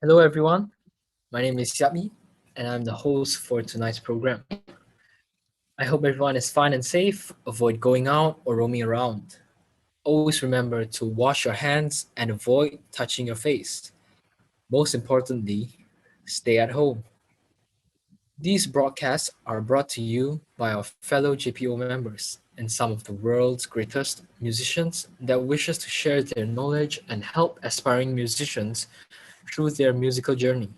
Hello, everyone. My name is Yabi, and I'm the host for tonight's program. I hope everyone is fine and safe, avoid going out or roaming around. Always remember to wash your hands and avoid touching your face. Most importantly, stay at home. These broadcasts are brought to you by our fellow JPO members and some of the world's greatest musicians that wishes to share their knowledge and help aspiring musicians through their musical journey.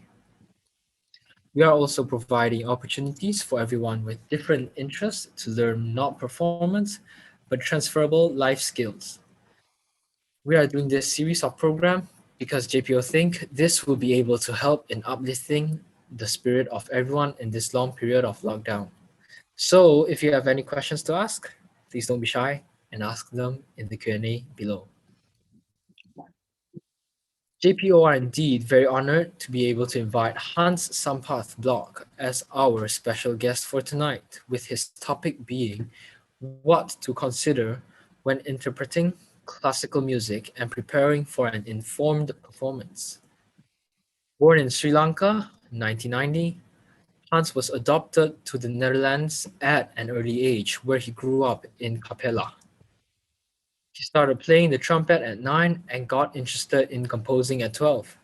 We are also providing opportunities for everyone with different interests to learn not performance, but transferable life skills. We are doing this series of program because JPO think this will be able to help in uplifting the spirit of everyone in this long period of lockdown. So if you have any questions to ask, please don't be shy and ask them in the Q&A below. JPO are indeed very honored to be able to invite Hans Sampath Blok as our special guest for tonight, with his topic being what to consider when interpreting classical music and preparing for an informed performance. Born in Sri Lanka in 1990, Hans was adopted to the Netherlands at an early age, where he grew up in Capella. He started playing the trumpet at 9 and got interested in composing at 12.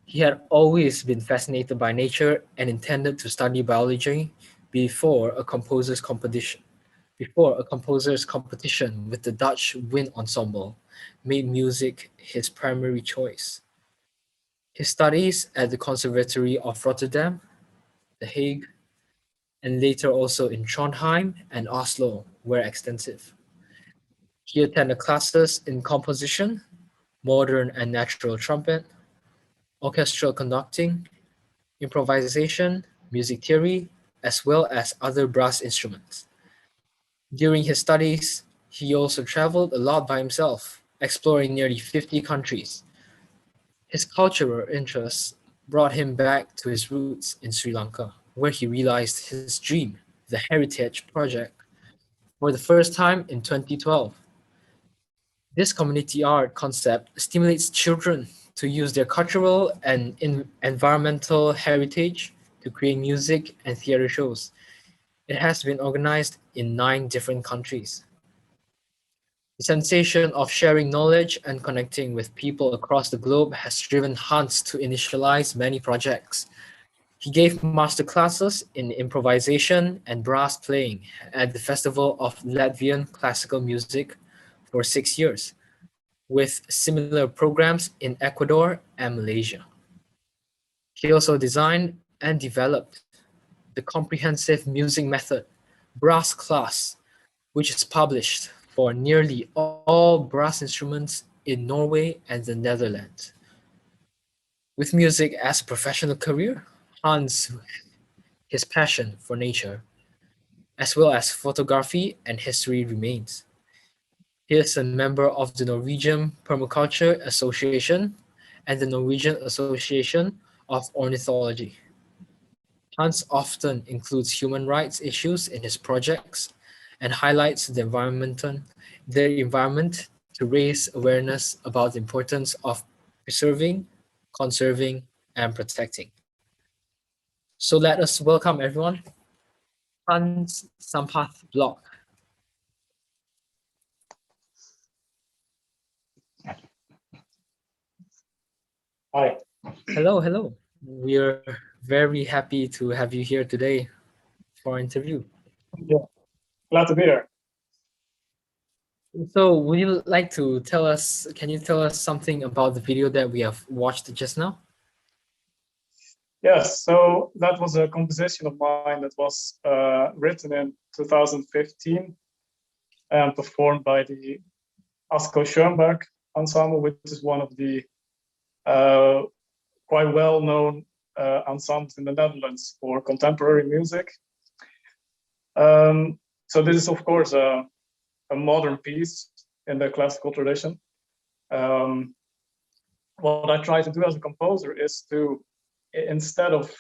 He had always been fascinated by nature and intended to study biology before a composer's competition. Before a composer's competition with the Dutch Wind Ensemble made music his primary choice. His studies at the Conservatory of Rotterdam, The Hague, and later also in Trondheim and Oslo were extensive. He attended classes in composition, modern and natural trumpet, orchestral conducting, improvisation, music theory, as well as other brass instruments. During his studies, he also traveled a lot by himself, exploring nearly 50 countries. His cultural interests brought him back to his roots in Sri Lanka, where he realized his dream, the Heritage Project, for the first time in 2012. This community art concept stimulates children to use their cultural and environmental heritage to create music and theater shows. It has been organized in 9 different countries. The sensation of sharing knowledge and connecting with people across the globe has driven Hans to initialize many projects. He gave master classes in improvisation and brass playing at the Festival of Latvian Classical Music for 6 years, with similar programs in Ecuador and Malaysia. He also designed and developed the comprehensive music method, Brass Class, which is published for nearly all brass instruments in Norway and the Netherlands. With music as a professional career, Hans, his passion for nature, as well as photography and history remains. He is a member of the Norwegian Permaculture Association and the Norwegian Association of Ornithology. Hans often includes human rights issues in his projects and highlights the environment to raise awareness about the importance of preserving, conserving, and protecting. So let us welcome everyone, Hans Sampath Blok. Hi. Hello, hello. We're very happy to have you here today for our interview. Yeah, glad to be here. So, would you like to can you tell us something about the video that we have watched just now? Yes, so that was a composition of mine that was written in 2015 and performed by the Asko Schoenberg ensemble, which is one of the quite well-known ensembles in the Netherlands for contemporary music. So this is, of course, a modern piece in the classical tradition. What I try to do as a composer is to, instead of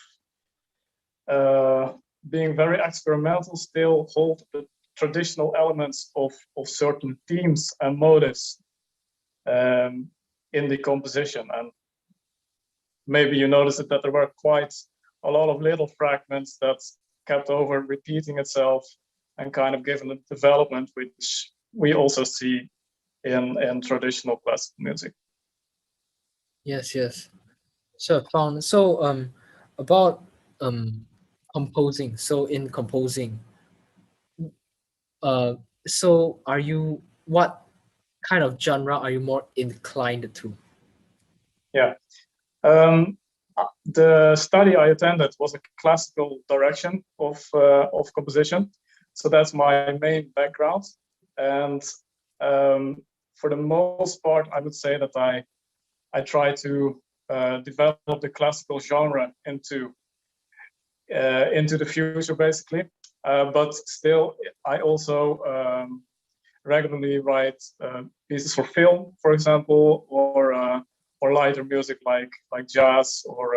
being very experimental, still hold the traditional elements of certain themes and motives in the composition. And maybe you noticed that there were quite a lot of little fragments that kept over repeating itself and kind of given a development which we also see in traditional classical music. Yes, yes. So found about composing. So in composing, so are you what kind of genre are you more inclined to? Yeah. The study I attended was a classical direction of composition, so that's my main background. And for the most part, I would say that I try to develop the classical genre into the future, basically. But still, I also regularly write pieces for film, for example, or lighter music like jazz or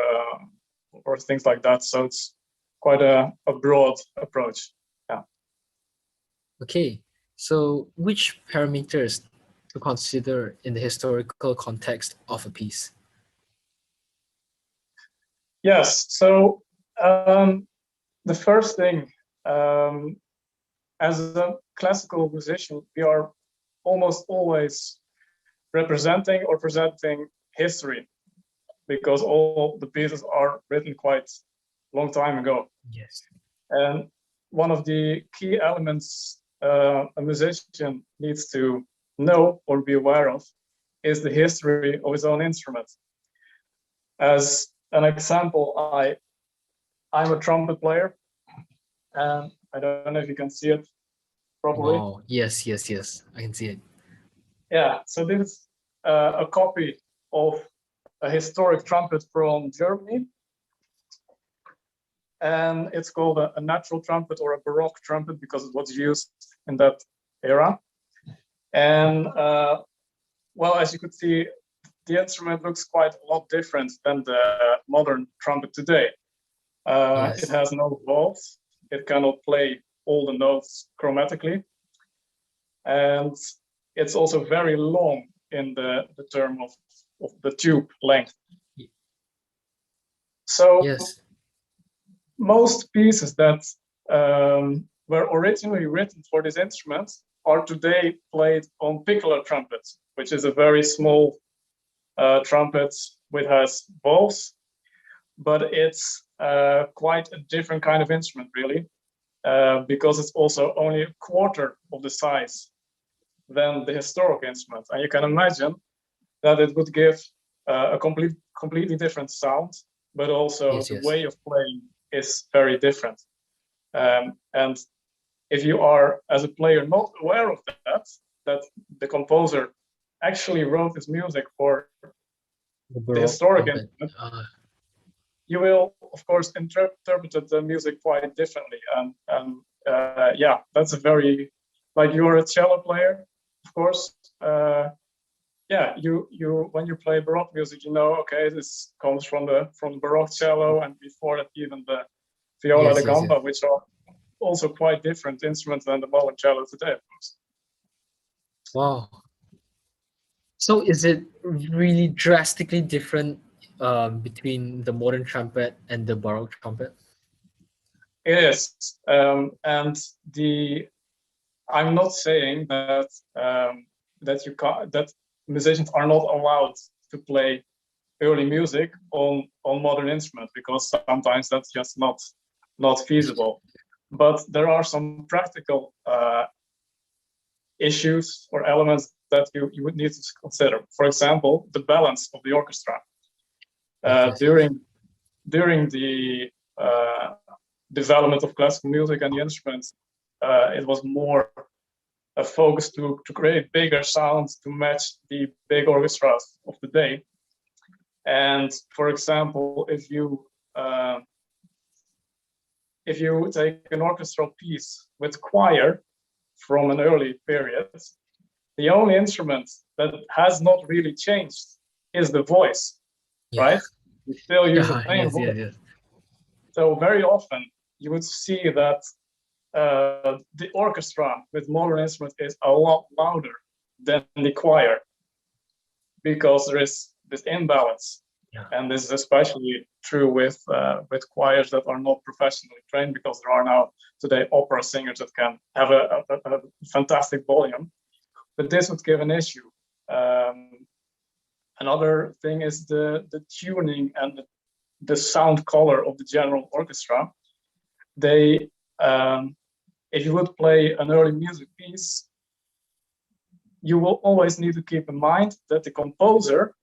things like that. So it's quite a broad approach. Yeah. Okay. So which parameters to consider in the historical context of a piece? Yes. So the first thing, as a classical musician, we are almost always representing or presenting history, because all the pieces are written quite a long time ago. Yes. And one of the key elements a musician needs to know or be aware of is the history of his own instrument. As an example, I'm a trumpet player, and I don't know if you can see it properly. Wow. Yes, yes, yes. I can see it. Yeah, so this is a copy of a historic trumpet from Germany. And it's called a natural trumpet or a Baroque trumpet because it was used in that era. And well, as you could see, the instrument looks quite a lot different than the modern trumpet today. Yes. It has no valves. It cannot play all the notes chromatically. And it's also very long in the term of the tube length. So Yes. most pieces that were originally written for this instrument are today played on piccolo trumpets, which is a very small trumpet which has valves, but it's quite a different kind of instrument, really, because it's also only a quarter of the size than the historic instrument. And you can imagine that it would give a completely different sound, but also Yes, the yes. way of playing is very different. And if you are, as a player, not aware of that the composer actually wrote his music for The the Baroque historic trumpet. instrument, you will, of course, interpret the music quite differently. And yeah, that's a very, like, you're a cello player, of course. Yeah, you when you play Baroque music, you know, okay, this comes from the Baroque cello, and before that, even the viola da Yes, yes, yes. gamba, which are also quite different instruments than the modern cello today, of course. Wow. So is it really drastically different between the modern trumpet and the Baroque trumpet? It is, and I'm not saying that that musicians are not allowed to play early music on modern instruments, because sometimes that's just not feasible. But there are some practical issues or elements that you would need to consider. For example, the balance of the orchestra. Yes, yes, yes. During the development of classical music and the instruments, it was more a focus to create bigger sounds to match the big orchestras of the day. And for example, if you take an orchestral piece with choir from an early period, the only instrument that has not really changed is the voice, Yeah. right? You still use the same Yes, yes, voice. yes. So very often you would see that the orchestra with modern instruments is a lot louder than the choir, because there is this imbalance. Yeah. And this is especially true with choirs that are not professionally trained, because there are now today opera singers that can have a fantastic volume, but this would give an issue. Another thing is the tuning and the sound color of the general orchestra. They, if you would play an early music piece, you will always need to keep in mind that the composer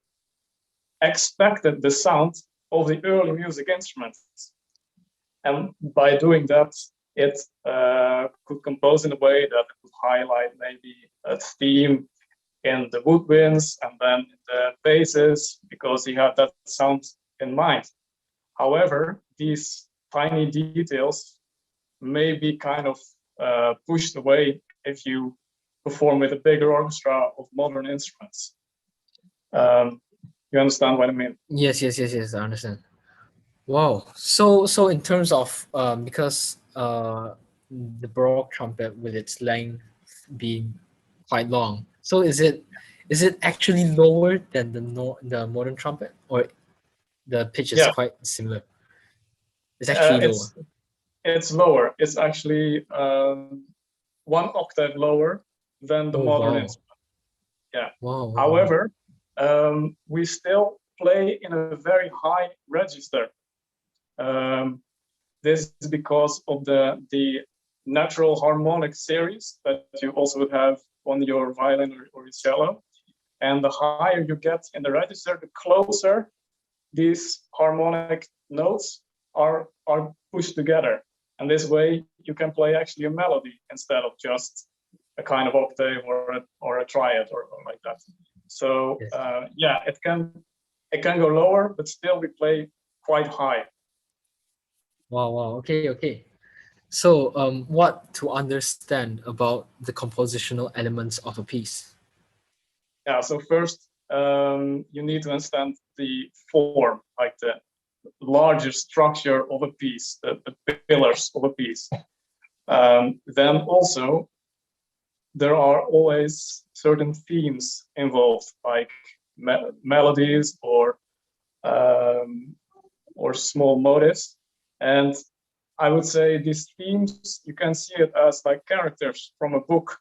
expected the sound of the early music instruments. And by doing that, it could compose in a way that it could highlight maybe a theme in the woodwinds and then the basses, because he had that sound in mind. However, these tiny details may be kind of pushed away if you perform with a bigger orchestra of modern instruments. You understand what I mean? Yes, yes, yes, yes. I understand. Wow. So in terms of because the Baroque trumpet with its length being quite long, so is it actually lower than the modern trumpet, or the pitch is Yeah, quite similar? It's actually lower. it's lower. It's actually 1 octave lower than the Oh modern wow. instrument. Yeah. Wow, wow, wow. However, we still play in a very high register. Um, this is because of the natural harmonic series that you also would have on your violin or your cello. And the higher you get in the register, the closer these harmonic notes are pushed together. And this way you can play actually a melody instead of just a kind of octave or a triad or like that. So Yes. yeah, it can go lower, but still we play quite high. Wow, wow. Okay, okay. So what to understand about the compositional elements of a piece? Yeah. So first, you need to understand the form, like the larger structure of a piece, the pillars of a piece. Then also there are always certain themes involved, like melodies or small motives. And I would say these themes, you can see it as like characters from a book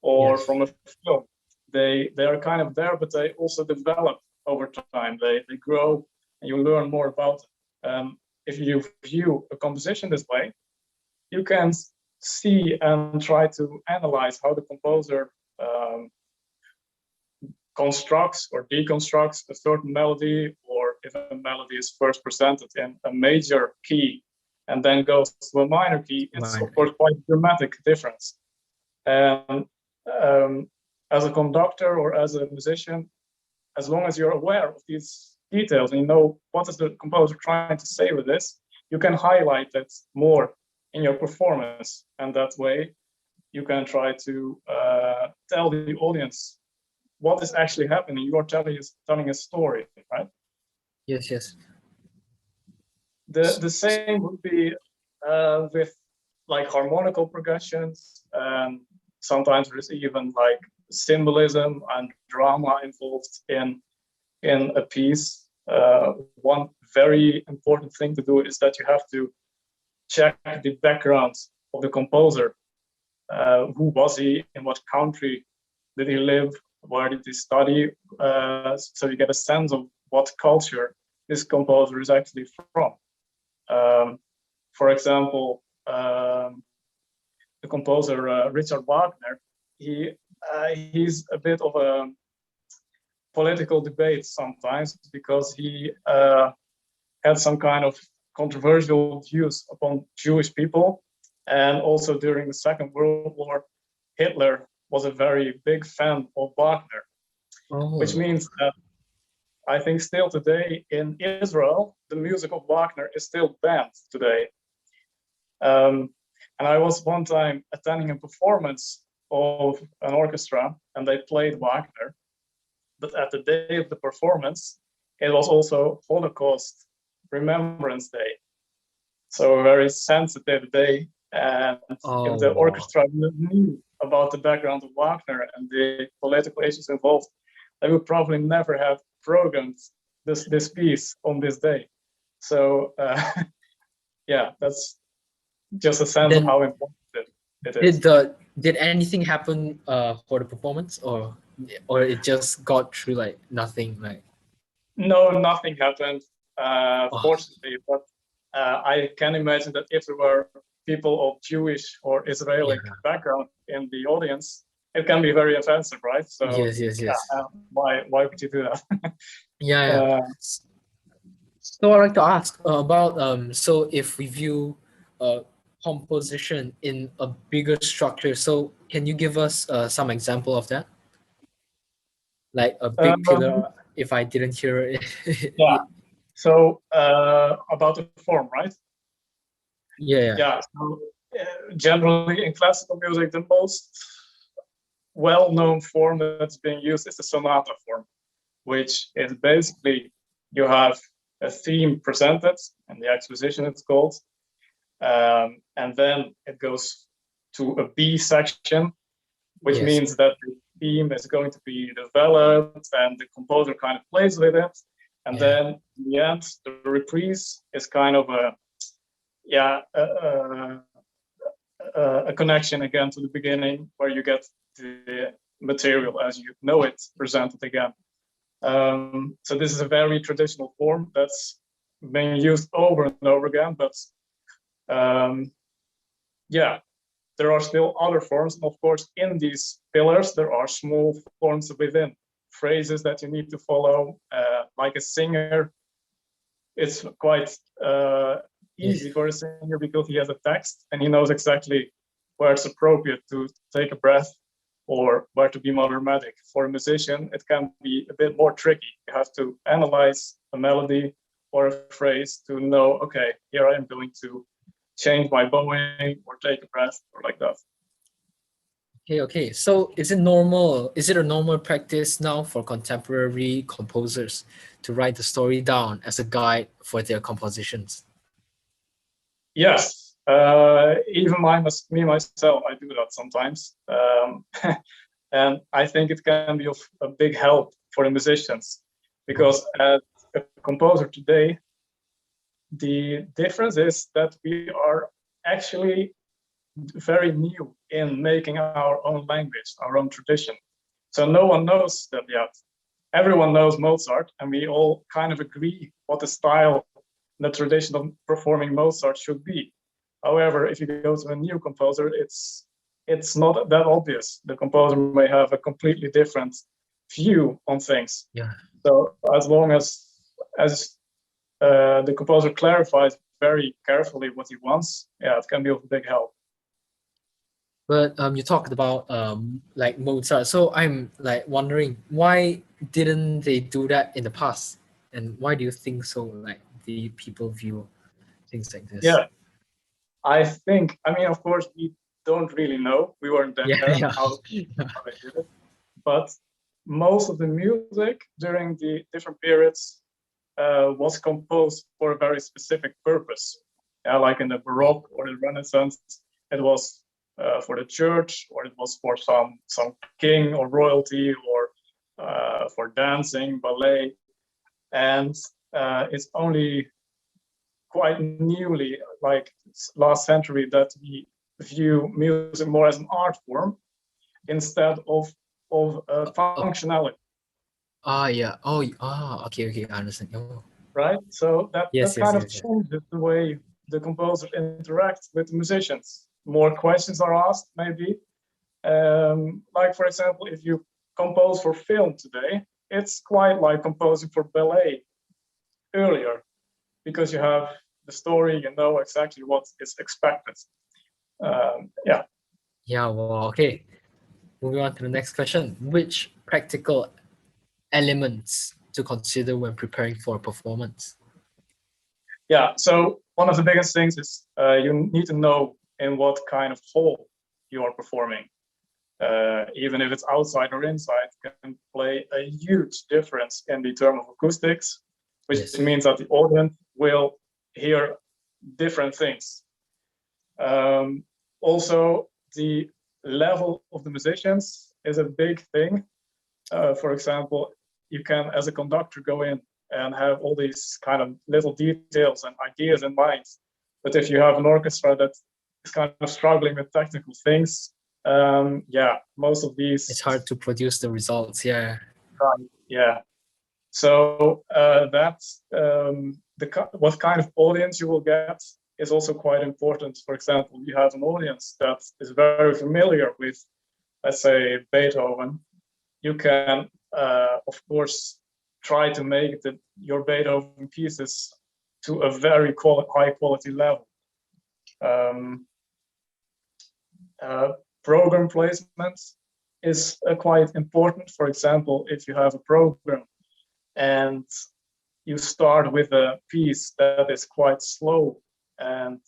or Yes. from a film. They are kind of there, but they also develop over time. They grow, and you learn more about them. if you view a composition this way, you can see and try to analyze how the composer constructs or deconstructs a certain melody, or if a melody is first presented in a major key and then goes to a minor key, it's of course quite a dramatic difference. And as a conductor or as a musician, as long as you're aware of these details and you know what is the composer trying to say with this, you can highlight it more in your performance. And that way you can try to tell the audience what is actually happening. You are telling a story, right? Yes, yes. The same would be with like harmonical progressions. Sometimes there is even like symbolism and drama involved in a piece. One very important thing to do is that you have to check the background of the composer. Who was he? In what country did he live? Where did he study? So you get a sense of what culture this composer is actually from. For example, the composer Richard Wagner, he's a bit of a political debate sometimes, because he had some kind of controversial views upon Jewish people. And also during the Second World War, Hitler was a very big fan of Wagner, which means that I think still today in Israel, the music of Wagner is still banned today. And I was one time attending a performance of an orchestra and they played Wagner. But at the day of the performance, it was also Holocaust Remembrance Day. So a very sensitive day. And if the orchestra knew about the background of Wagner and the political issues involved, they would probably never have programmed this piece on this day. So yeah, that's just a sense of how important it is. Did anything happen for the performance, or it just got through like nothing? Like no, nothing happened, fortunately. But I can imagine that if there were people of Jewish or Israeli background in the audience, it can be very offensive, right? So yes. Why would you do that? So I'd like to ask about so if we view composition in a bigger structure, so can you give us some example of that? Like a big pillar, if I didn't hear it. Yeah. So about the form, right? Yeah. So generally in classical music, the most well-known form that's being used is the sonata form, which is basically you have a theme presented, and the exposition it's called, and then it goes to a B section, which means that the theme is going to be developed and the composer kind of plays with it. And then in the end, the reprise is kind of a connection again to the beginning, where you get the material as you know it presented again. So this is a very traditional form that's being used over and over again, but there are still other forms. And of course, in these pillars, there are small forms within, phrases that you need to follow. Like a singer, it's quite easy for a singer because he has a text and he knows exactly where it's appropriate to take a breath or where to be more dramatic. For a musician, it can be a bit more tricky. You have to analyze a melody or a phrase to know, okay, here I am going to change my bowing or take a breath or like that. Okay. So is it a normal practice now for contemporary composers to write the story down as a guide for their compositions? Yes. Even me myself, I do that sometimes. And I think it can be of a big help for the musicians, because as a composer today, the difference is that we are actually very new in making our own language, our own tradition. So no one knows that yet. Everyone knows Mozart, and we all kind of agree what the style the tradition of performing Mozart should be. However, if you go to a new composer, it's not that obvious. The composer may have a completely different view on things. Yeah. So as long as the composer clarifies very carefully what he wants, yeah, it can be of big help. But you talked about like Mozart, so I'm like wondering why didn't they do that in the past, and why do you think so? Like the people view things like this. Yeah, I mean, of course, we don't really know. We weren't Yeah, there yeah, how they did it. But most of the music during the different periods was composed for a very specific purpose. Yeah, like in the Baroque or the Renaissance, it was for the church, or it was for some king or royalty, or for dancing, ballet. And it's only quite newly, like last century, that we view music more as an art form instead of oh, functionality. yeah. Okay, okay, I understand. Oh, Right? So that yes, yes, kind of yes, yes. changes the way the composer interacts with the musicians. More questions are asked, maybe. Like, for example, if you compose for film today, it's quite like composing for ballet earlier, because you have the story, you know exactly what is expected. Yeah. Yeah, well, okay. Moving on to the next question. Which practical elements to consider when preparing for a performance? Yeah, so one of the biggest things is you need to know in what kind of hall you are performing. Even if it's outside or inside, can play a huge difference in the term of acoustics, which Yes. means that the audience will hear different things. Also, the level of the musicians is a big thing. For example, you can, as a conductor, go in and have all these kind of little details and ideas in mind. But if you have an orchestra that is kind of struggling with technical things, yeah, most of It's these, hard to produce the results. Yeah. yeah. So that's what kind of audience you will get is also quite important. For example, you have an audience that is very familiar with, let's say, Beethoven. You can, of course, try to make your Beethoven pieces to a very high quality level. Um, uh, Program placement is quite important. For example, if you have a program and you start with a piece that is quite slow and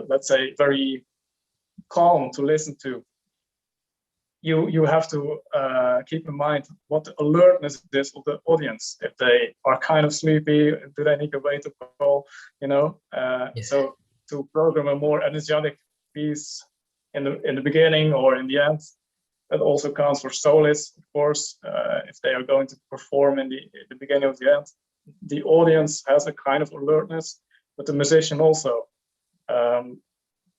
let's say very calm to listen to, you have to keep in mind what the alertness is of the audience. If they are kind of sleepy, do they need a wake up call? You know, Yes. so to program a more energetic piece in the beginning or in the end, that also counts for soloists, of course. If they are going to perform in the beginning of the end, the audience has a kind of alertness, but the musician also.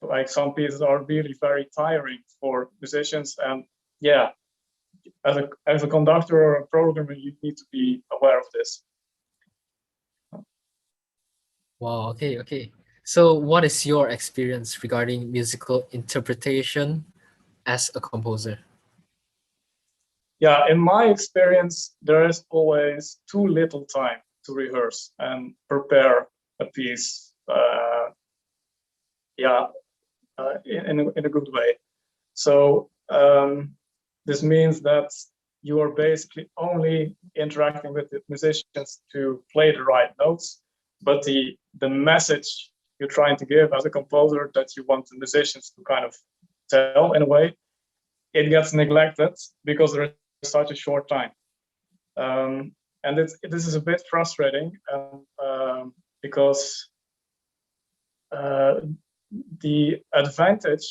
Like some pieces are really very tiring for musicians, and yeah, as a conductor or a programmer, you need to be aware of this. Wow. Okay. Okay. So, what is your experience regarding musical interpretation as a composer? Yeah, in my experience, there is always too little time to rehearse and prepare a piece. Yeah, in a good way. So this means that you are basically only interacting with the musicians to play the right notes, but the message you're trying to give as a composer that you want the musicians to kind of tell in a way, it gets neglected because there is such a short time. And this is a bit frustrating because the advantage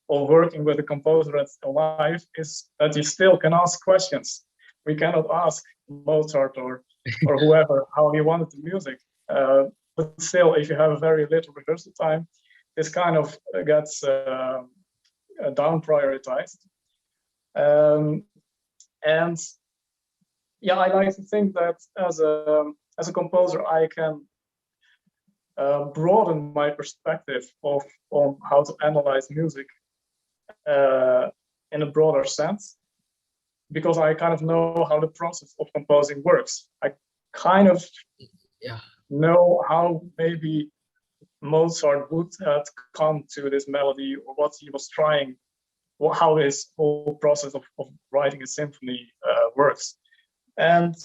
of working with a composer that's alive is that you still can ask questions. We cannot ask Mozart or whoever how he wanted the music. But still, if you have a very little rehearsal time, this kind of gets down prioritized. And yeah, I like to think that as a composer, I can broaden my perspective on how to analyze music in a broader sense, because I kind of know how the process of composing works. I kind of know how maybe Mozart would come to this melody, or what he was trying, or how his whole process of writing a symphony works. And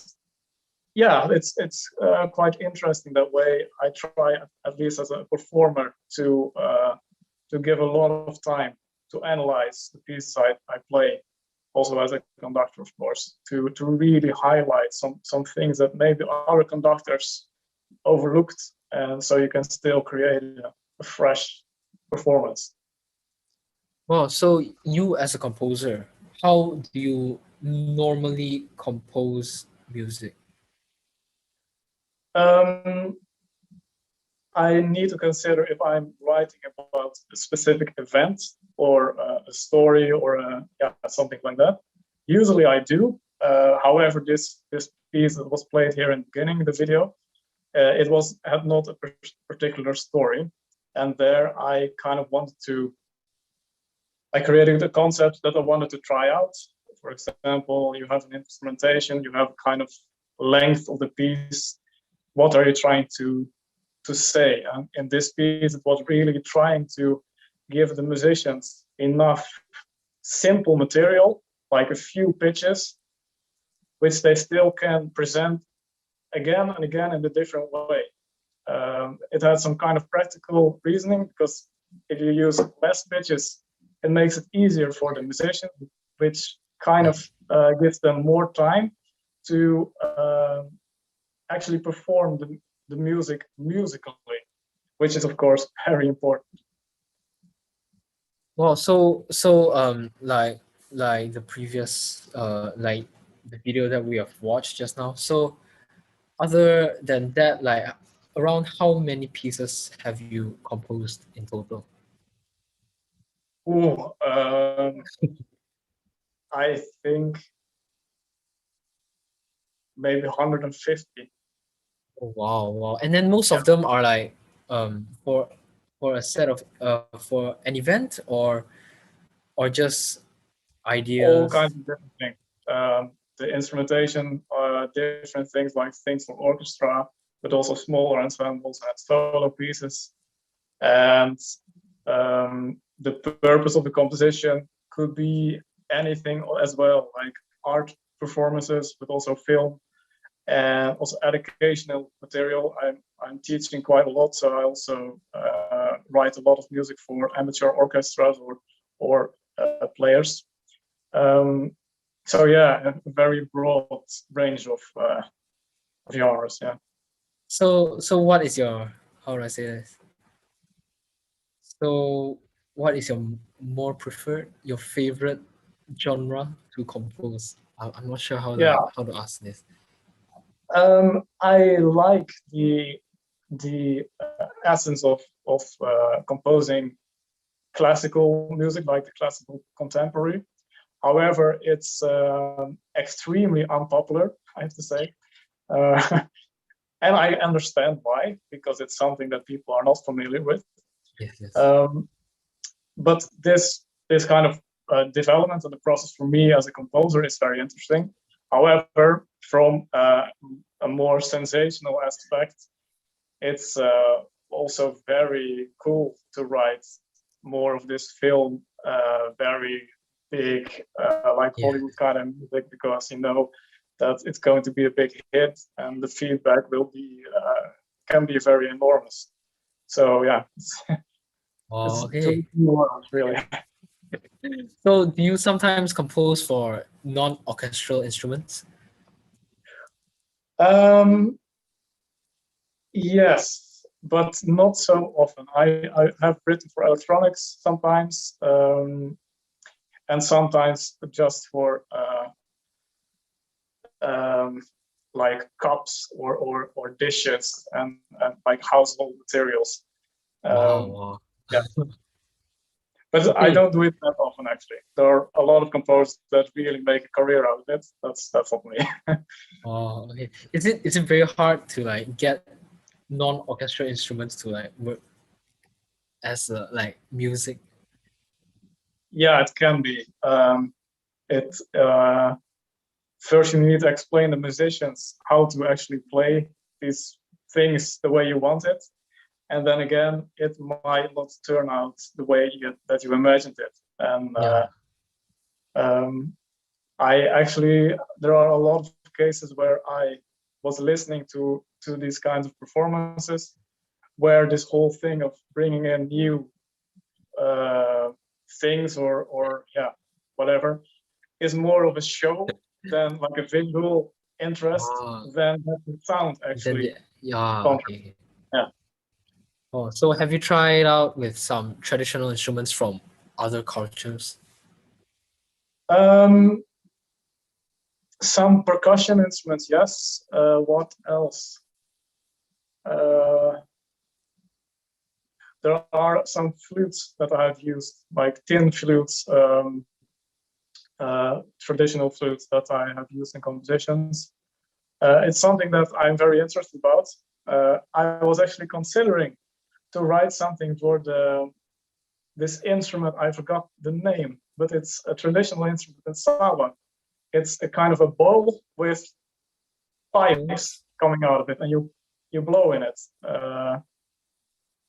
yeah, it's quite interesting that way. I try, at least as a performer, to give a lot of time to analyze the pieces I play, also as a conductor, of course, to really highlight some things that maybe other conductors overlooked, and so you can still create a fresh performance. Well, so you as a composer, how do you normally compose music? I need to consider if I'm writing about a specific event or a story or something like that. Usually I do. However, this piece that was played here in the beginning of the video, it had not a particular story, and there I kind of I created a concept that I wanted to try out. For example, you have an instrumentation, you have kind of length of the piece. What are you trying to say? And in this piece, it was really trying to give the musicians enough simple material, like a few pitches, which they still can present again and again in a different way. It has some kind of practical reasoning, because if you use less pitches, it makes it easier for the musician, which kind of gives them more time to actually perform the music musically, which is of course very important. Well, like the previous like the video that we have watched just now. So other than that, like around how many pieces have you composed in total? Ooh, I think maybe 150. Oh, wow, wow. And then most of them are like for a set of for an event, or just All ideas. kinds of different things. The instrumentation, different things like things for orchestra, but also smaller ensembles and solo pieces. And the purpose of the composition could be anything as well, like art performances, but also film, and also educational material. I'm teaching quite a lot, so I also write a lot of music for amateur orchestras or players. So yeah, a very broad range of genres. Yeah. So what is your, how do I say this? So what is your more preferred, your favorite genre to compose? I'm not sure Yeah. how to ask this. I like the essence of composing classical music, like the classical contemporary. However, it's extremely unpopular, I have to say. And I understand why, because it's something that people are not familiar with. Yes, yes. But this kind of development of the process for me as a composer is very interesting. However, from a more sensational aspect, it's also very cool to write more of this film, very big, like Hollywood kind of music, because you know that it's going to be a big hit, and the feedback will be can be very enormous. So yeah, it's Okay. two worlds really. So do you sometimes compose for non-orchestral instruments? Yes, but not so often. I have written for electronics sometimes, and sometimes just for like cups or dishes and like household materials. Wow. Yeah. But I Okay. don't do it that often, actually. There are a lot of composers that really make a career out of it. That's not me. Oh, okay. Is it very hard to like get non-orchestral instruments to like work as like music? Yeah, it can be. It First you need to explain the musicians how to actually play these things the way you want it, and then again, it might not turn out the way that you imagined it. And Yeah. um, I actually, there are a lot of cases where I was listening to these kinds of performances, where this whole thing of bringing in new uh, things or yeah, whatever, is more of a show than like a visual interest Oh, than that the sound then actually yeah, contributes. okay. Yeah. Oh, so have you tried out with some traditional instruments from other cultures? Um, some percussion instruments, yes. What else? Uh, there are some flutes that I have used, like tin flutes, traditional flutes that I have used in compositions. It's something that I'm very interested about. I was actually considering to write something for this instrument. I forgot the name, but it's a traditional instrument in Saba. It's a kind of a bowl with Oh, pipes coming out of it, and you blow in it.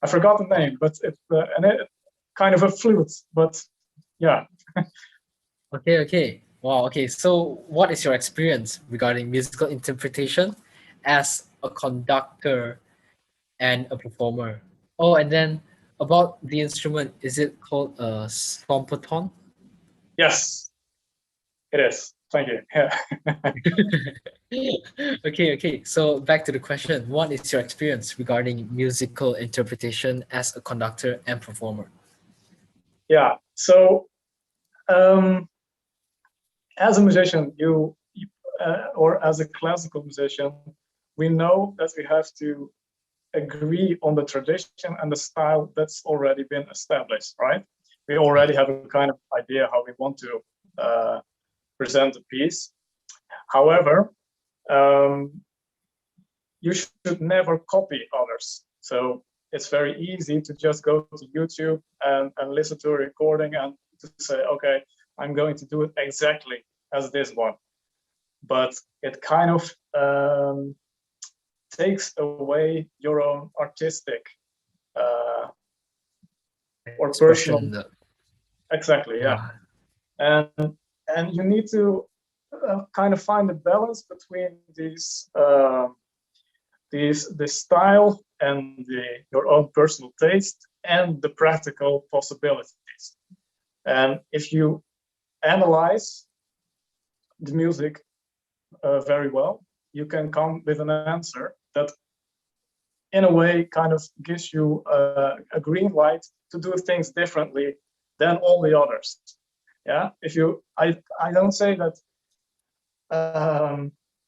I forgot the oh, name, but it's kind of a flute. But yeah, okay, okay. Wow, okay. So what is your experience regarding musical interpretation as a conductor and a performer? Oh, and then about the instrument, is it called a trompeton? yes, it is. Thank you. Yeah. Okay, okay. So back to the question. What is your experience regarding musical interpretation as a conductor and performer? Yeah. So um, as a musician, or as a classical musician, we know that we have to agree on the tradition and the style that's already been established, right? We Yeah. already have a kind of idea how we want to present a piece. However, um, you should never copy others. So it's very easy to just go to YouTube and listen to a recording and to say, okay, I'm going to do it exactly as this one. But it kind of takes away your own artistic uh, or personal. Expression. Exactly, yeah. Yeah. And and you need to kind of find a balance between the style and your own personal taste and the practical possibilities. And if you analyze the music very well, you can come with an answer that, in a way, kind of gives you a green light to do things differently than all the others. Yeah, if you, I don't say that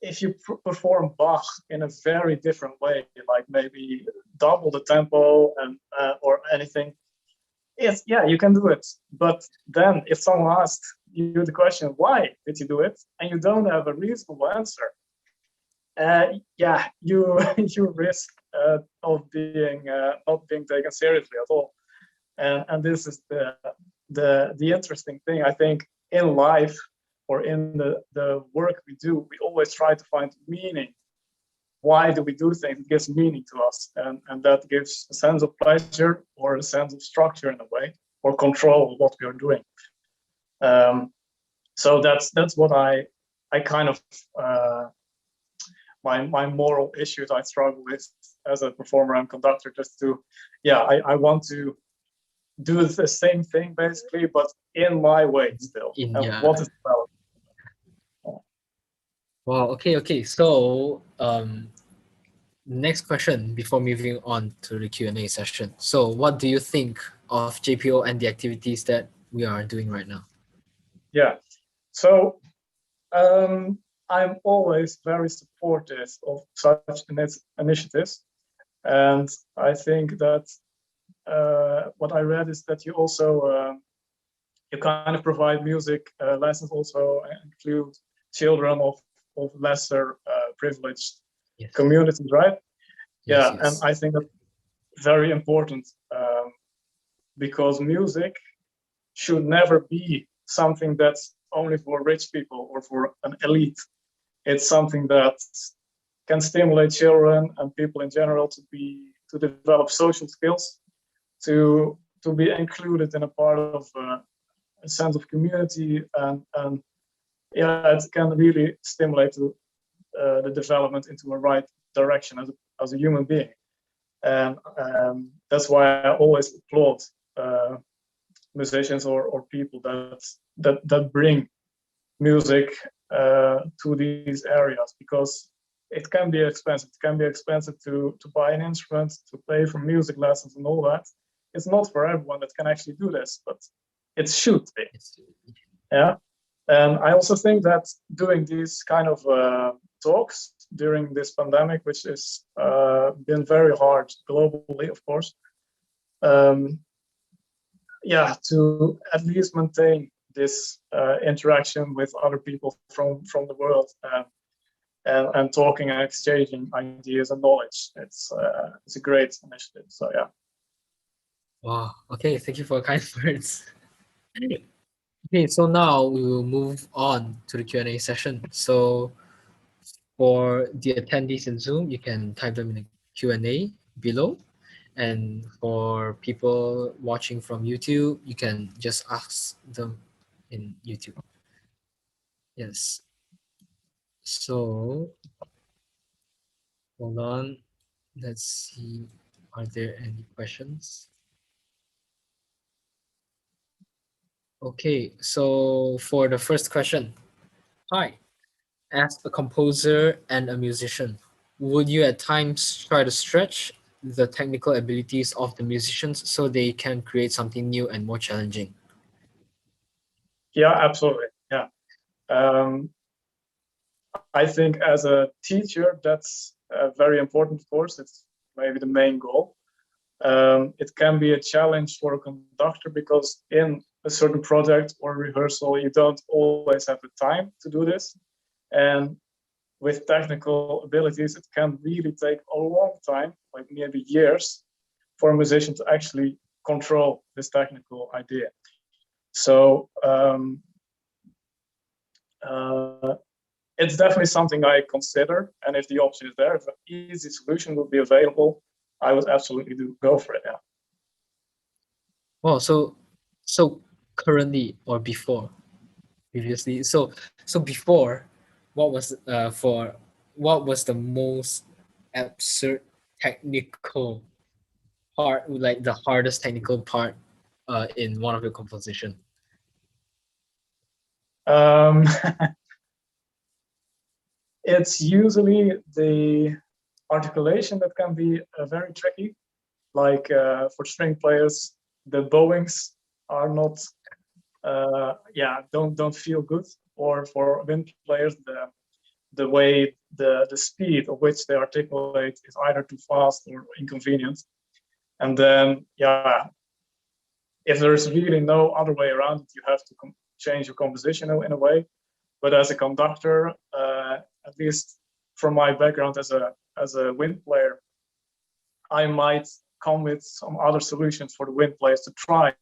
if you perform Bach in a very different way, like maybe double the tempo and or anything, yes, yeah, you can do it. But then, if someone asks you the question, "Why did you do it?" and you don't have a reasonable answer, yeah, you you risk of being not being taken seriously at all. And this is the interesting thing, I think, in life or in the work we do. We always try to find meaning. Why do we do things? It gives meaning to us, and that gives a sense of pleasure or a sense of structure in a way, or control of what we are doing. Um, so that's what I kind of my moral issues I struggle with as a performer and conductor. Just to, yeah, I want to do the same thing basically, but in my way still. In And yeah. what is about? Wow. Okay. Okay. So next question before moving on to the Q&A session. So what do you think of JPO and the activities that we are doing right now? Yeah. So um, I'm always very supportive of such initiatives, and I think that what I read is that you also you kind of provide music lessons also include children of lesser privileged Yes. communities, right? Yes, Yeah, and yes. I think that's very important because music should never be something that's only for rich people or for an elite. It's something that can stimulate children and people in general to develop social skills, to be included in a part of a sense of community, and yeah, it can really stimulate the development into a right direction as a human being. And that's why I always applaud musicians or people that bring music to these areas, because it can be expensive. It can be expensive to buy an instrument, to pay for music lessons and all that. It's not for everyone that can actually do this, but it should be. Yeah. And I also think that doing these kind of talks during this pandemic, which has been very hard globally, of course, yeah, to at least maintain this interaction with other people from the world, and talking and exchanging ideas and knowledge. It's a great initiative. So yeah. Wow. Okay, thank you for kind words. Okay, so now we will move on to the Q&A session. So for the attendees in Zoom, you can type them in the Q&A below. And for people watching from YouTube, you can just ask them in YouTube. Yes. So hold on. Let's see. Are there any questions? Okay, so for the first question. Hi. As a composer and a musician, would you at times try to stretch the technical abilities of the musicians so they can create something new and more challenging? Yeah, absolutely. Yeah. I think as a teacher, that's very important, of course. It's maybe the main goal. It can be a challenge for a conductor because in a certain project or rehearsal, you don't always have the time to do this. And with technical abilities, it can really take a long time, like maybe years, for a musician to actually control this technical idea. So it's definitely something I consider. And if the option is there, if an easy solution would be available, I would absolutely go for it. Yeah. Oh, so currently or before, previously. So before, what was what was the most absurd technical part, like the hardest technical part in one of your composition? Um, it's usually the articulation that can be very tricky. Like for string players, the bowings are not, don't feel good. Or for wind players, the way the speed of which they articulate is either too fast or inconvenient. And then, yeah, if there's really no other way around it, you have to change your composition in a way. But as a conductor, at least from my background as a wind player, I might come with some other solutions for the wind players to try,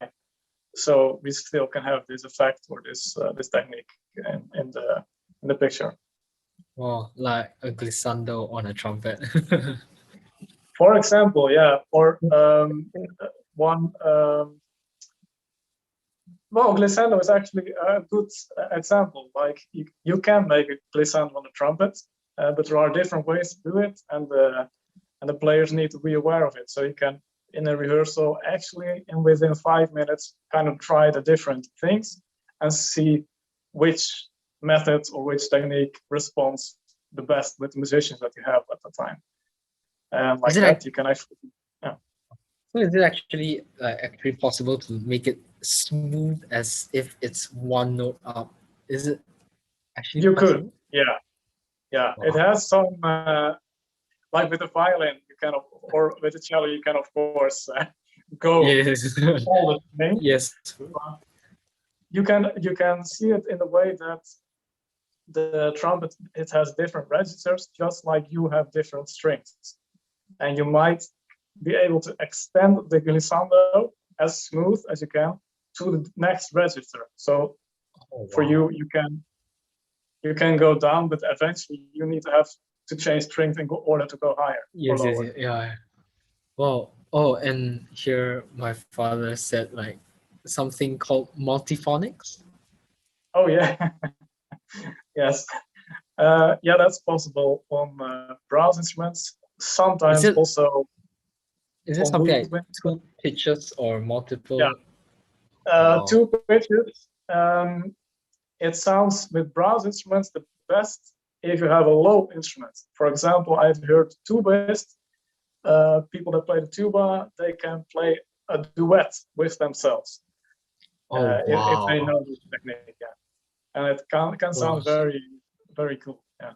so we still can have this effect or this technique in the picture. Oh, like a glissando on a trumpet. For example, yeah, or one. Well, glissando is actually a good example. Like you can make a glissando on a trumpet, but there are different ways to do it, and the players need to be aware of it. So you can, in a rehearsal, actually, and within 5 minutes, kind of try the different things and see which method or which technique responds the best with the musicians that you have at the time. And like that, you can actually. Yeah. So is it actually possible to make it smooth as if it's one note up? Is it actually You possible? could, yeah. Wow. It has some, like with the violin, you can, or with the cello, you can of course go Yes. all the things. Yes. you can see it in the way that the trumpet, it has different registers, just like you have different strings, and you might be able to extend the glissando as smooth as you can to the next register. So for you, you can go down, but eventually you need to have to change strings in order to go higher or Yes, yes, lower. yes, yeah. Well, oh, and here my father said like something called multiphonics. Oh yeah, yes, yeah, that's possible on brass instruments. Is Sometimes it also is it on something like woodwinds. two pitches or Yeah, multiple? Wow. two pitches. It sounds with brass instruments the best if you have a low instrument. For example, I've heard tubaists, people that play the tuba, they can play a duet with themselves Oh if they wow. know this technique. Yeah, and it can Wow. sound very very cool. Yeah.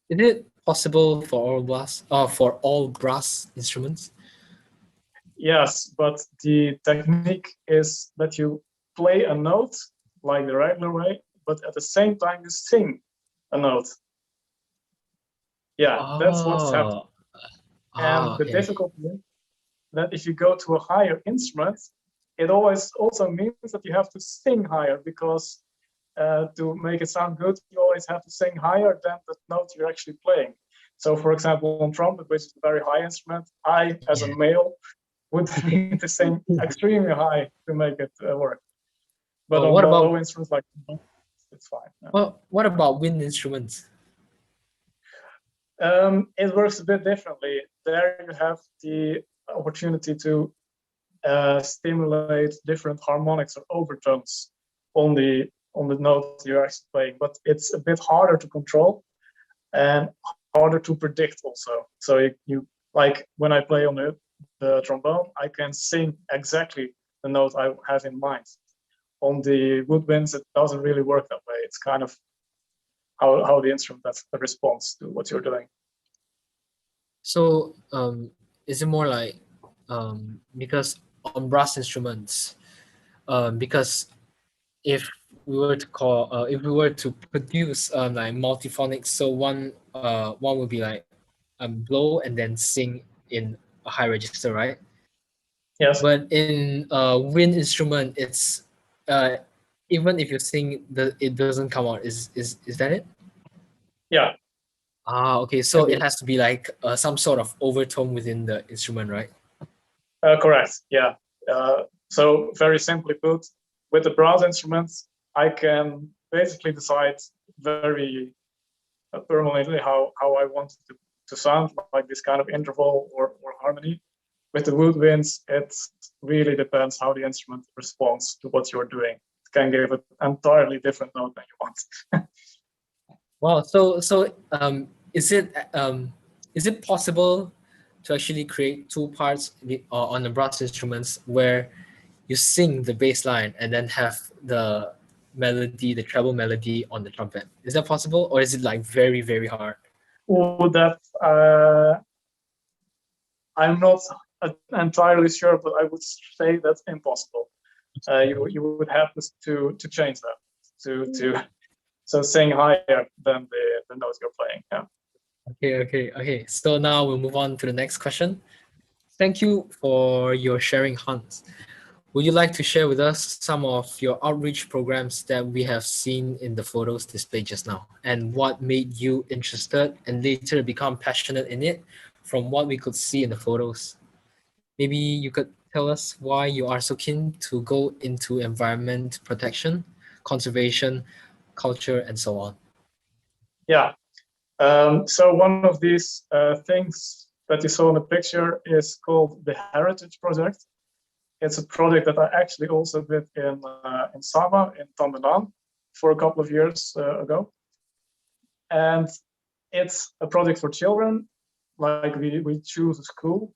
Is it possible for all brass instruments? Yes, but the technique is that you play a note like the regular way, but at the same time you sing a note. Yeah, that's what's happening. Oh, And the okay. difficulty is that if you go to a higher instrument, it always also means that you have to sing higher, because to make it sound good, you always have to sing higher than the note you're actually playing. So, for example, on trumpet, which is a very high instrument, I, as a Yeah. male, would need to sing extremely high to make it work. But Oh, on what low about instruments like it's fine. Yeah. what about wind instruments? It works a bit differently. There you have the opportunity to stimulate different harmonics or overtones on the note you're actually playing, but it's a bit harder to control and harder to predict also. So you like when I play on the trombone, I can sing exactly the note I have in mind. On the woodwinds, it doesn't really work that way. It's kind of how the instrument responds to what you're doing. So, is it more like because on brass instruments, because if if we were to produce like multiphonics, so one would be like blow and then sing in a high register, right? Yes. But in wind instrument, it's uh even if you sing, it doesn't come out. Is that it? Yeah. Ah, okay. So it Indeed. has to be like some sort of overtone within the instrument, right? Correct. Yeah. So very simply put, with the brass instruments, I can basically decide very permanently how I want it to sound, like this kind of interval or harmony. With the woodwinds, it really depends how the instrument responds to what you're doing. It can give an entirely different note than you want. Wow. So is it possible to actually create two parts on the brass instruments where you sing the bass line and then have the treble melody on the trumpet? Is that possible, or is it like very, very hard? Oh, that I'm not entirely sure, but I would say that's impossible. You would have to change that to so sing higher than the note you're playing. Yeah. Okay. So now we'll move on to the next question. Thank you for your sharing, Hans. Would you like to share with us some of your outreach programs that we have seen in the photos displayed just now, and what made you interested and later become passionate in it from what we could see in the photos? Maybe you could tell us why you are so keen to go into environment protection, conservation, culture, and so on. Yeah. So one of these things that you saw in the picture is called the Heritage Project. It's a project that I actually also did in Sama in Tandenan for a couple of years ago, and it's a project for children. Like we choose a school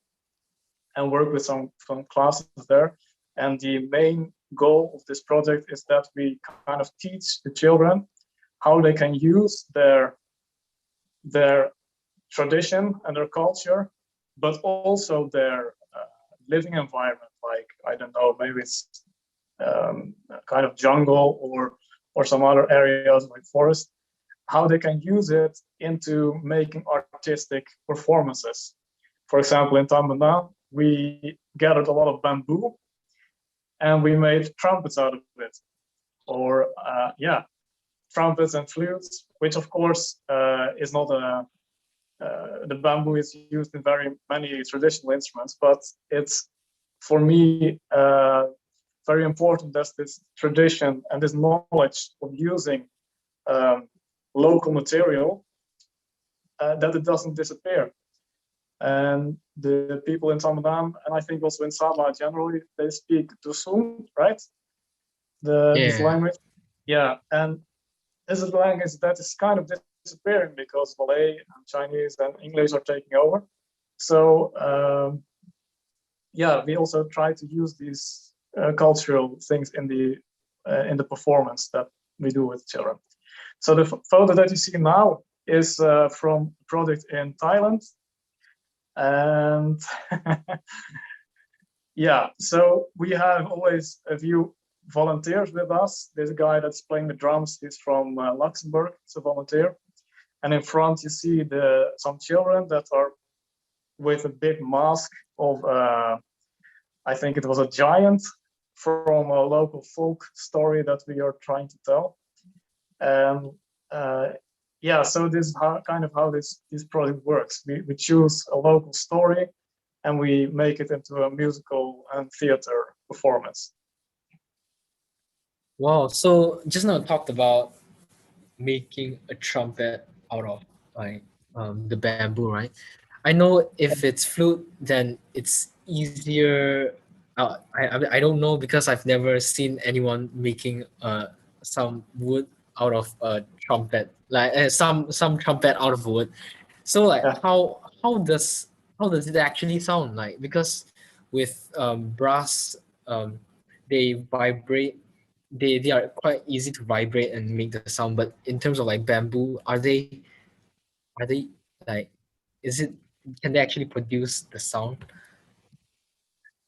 and work with some classes there, and the main goal of this project is that we kind of teach the children how they can use their tradition and their culture, but also their living environment. Like, I don't know, maybe it's kind of jungle or some other areas like forest, how they can use it into making artistic performances. For example, in Tambana, we gathered a lot of bamboo and we made trumpets out of it. Or trumpets and flutes, which of course is not the bamboo is used in very many traditional instruments, but it's for me very important that this tradition and this knowledge of using local material that it doesn't disappear. And the people in Samadan, and I think also in Sabah generally, they speak Dusun, right? This language. Yeah, and this is a language that is kind of disappearing because Malay and Chinese and English are taking over. So we also try to use these cultural things in the performance that we do with children. So the photo that you see now is from a project in Thailand. And so we have always a few volunteers with us. There's a guy that's playing the drums. He's from Luxembourg. He's a volunteer. And in front, you see some children that are with a big mask of, I think it was a giant from a local folk story that we are trying to tell. And so this is how this project works. We choose a local story and we make it into a musical and theater performance. Wow, so just now talked about making a trumpet out of the bamboo, right? I know if it's flute, then it's easier. I don't know because I've never seen anyone making some wood out of a trumpet, like some trumpet out of wood. So like how does it actually sound like? Because with brass, they vibrate. They are quite easy to vibrate and make the sound. But in terms of like bamboo, are they like, can they actually produce the sound?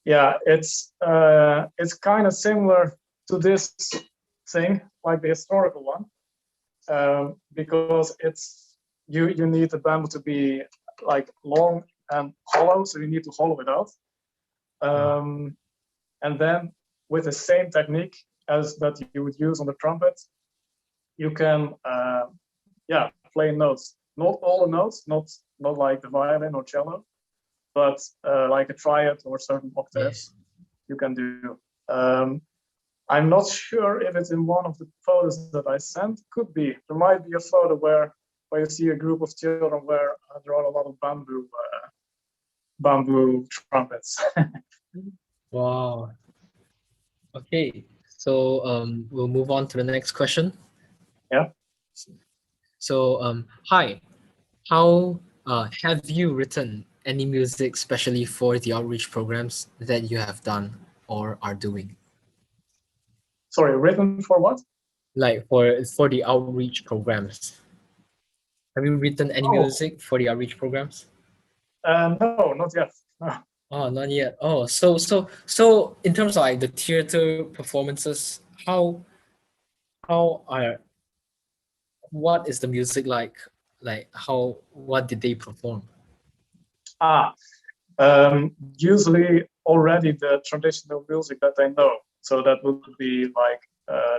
Yeah, it's kind of similar to this thing, like the historical one, because it's you need the bamboo to be like long and hollow, so you need to hollow it out, and then with the same technique as that you would use on the trumpet, you can play notes. Not all the notes, not like the violin or cello, but like a triad or certain octaves you can do. I'm not sure if it's in one of the photos that I sent. Could be. There might be a photo where you see a group of children where there are a lot of bamboo trumpets. Wow. Okay, so we'll move on to the next question. Yeah. So hi, how have you written any music specially for the outreach programs that you have done or are doing? Sorry, written for what? Like for the outreach programs. Have you written any music for the outreach programs? No, not yet. No. Oh, not yet. Oh, so in terms of like the theater performances, what is the music like? Like what did they perform? Usually already the traditional music that they know. So that would be like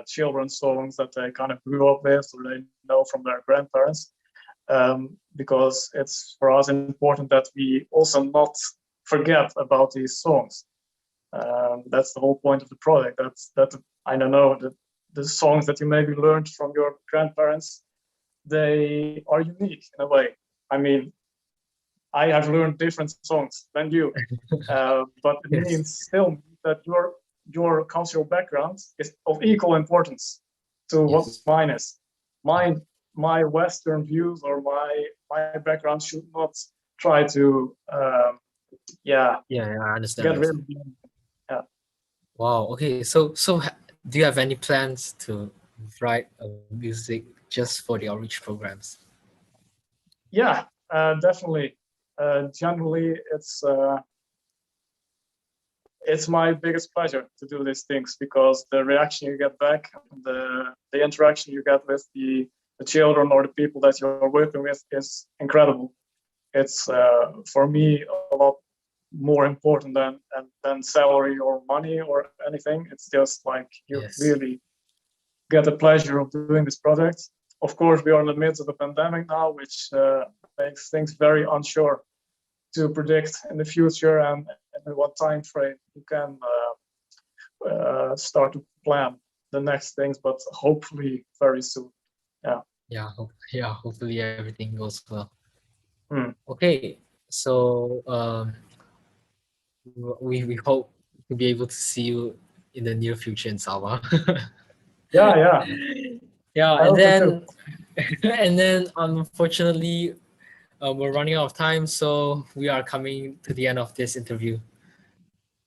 children's songs that they kind of grew up with or they know from their grandparents. Because it's for us important that we also not forget about these songs. That's the whole point of the project. That I don't know, the songs that you maybe learned from your grandparents, they are unique in a way. I mean, I have learned different songs than you, but it means still that your cultural background is of equal importance to what mine is. My Western views or my background should not try to I understand. get rid of them. Yeah. Wow. Okay. So do you have any plans to write music just for the outreach programs? Yeah, definitely. Generally, it's it's my biggest pleasure to do these things because the reaction you get back, the interaction you get with the children or the people that you're working with is incredible. It's for me a lot more important than salary or money or anything. It's just like you Yes. really get the pleasure of doing this project. Of course, we are in the midst of a pandemic now, which makes things very unsure to predict in the future and in what time frame you can start to plan the next things, but hopefully very soon. Yeah. Yeah, hopefully everything goes well. Hmm. Okay, so we hope to be able to see you in the near future in Sabah. Yeah, yeah. Yeah, I and hope so too. then and then unfortunately we're running out of time, so we are coming to the end of this interview.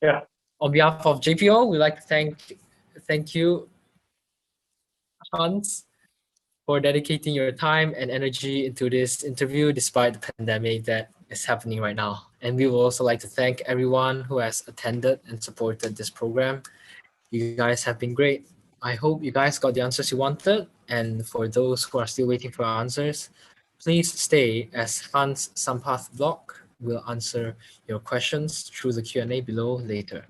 Yeah. On behalf of JPO, we'd like to thank you, Hans, for dedicating your time and energy into this interview despite the pandemic that is happening right now. And we would also like to thank everyone who has attended and supported this program. You guys have been great. I hope you guys got the answers you wanted. And for those who are still waiting for answers, please stay as Hans Sampath Blok will answer your questions through the Q&A below later.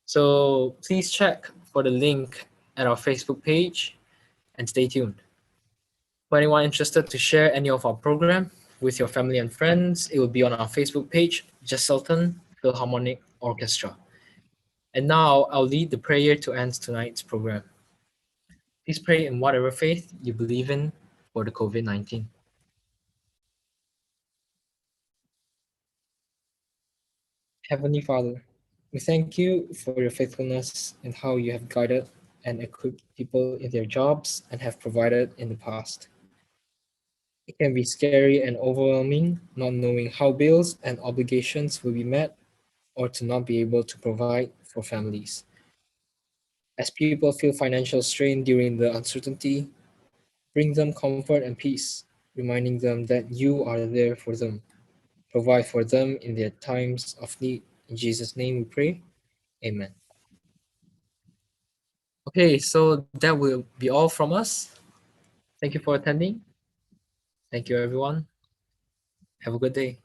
So please check for the link at our Facebook page and stay tuned. For anyone interested to share any of our program with your family and friends, it will be on our Facebook page, Jesselton Philharmonic Orchestra. And now I'll lead the prayer to end tonight's program. Please pray in whatever faith you believe in for the COVID-19. Heavenly Father, we thank you for your faithfulness and how you have guided and equipped people in their jobs and have provided in the past. It can be scary and overwhelming not knowing how bills and obligations will be met or to not be able to provide for families. As people feel financial strain during the uncertainty, bring them comfort and peace, reminding them that you are there for them. Provide for them in their times of need. In Jesus' name we pray. Amen. Okay, so that will be all from us. Thank you for attending. Thank you, everyone. Have a good day.